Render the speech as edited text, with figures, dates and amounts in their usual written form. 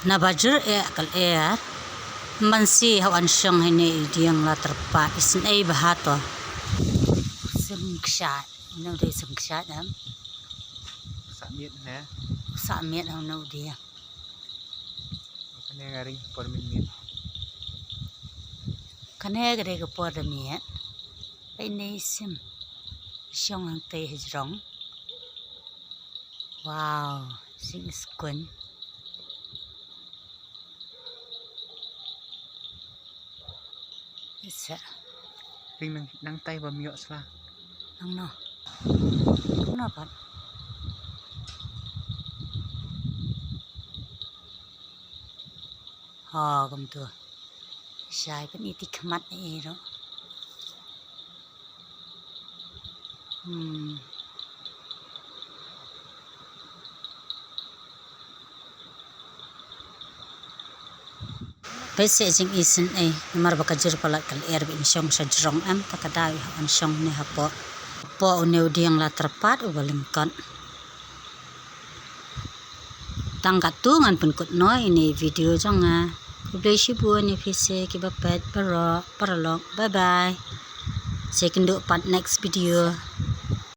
Naba kal mansi hawan syang ini diang la terpa synei bahato sungshat no de sungshat samiet no dia kane garing por minit kane gare ko por miet ini sim syang ang te hijrong. Wow, sing skun isa ring nang tay ba myo sla nang no pa ha gum tu sai pen iti khmat e ro pese jing isen mar bakajir palat kal bin syong sajrong takadai hawan syong ne hapo po uneu diang la terpat ubalingkon tangkat tu ngan penkut no ini video jonga kublesi bu ni pese ki bapet paralong bye bye second part next video.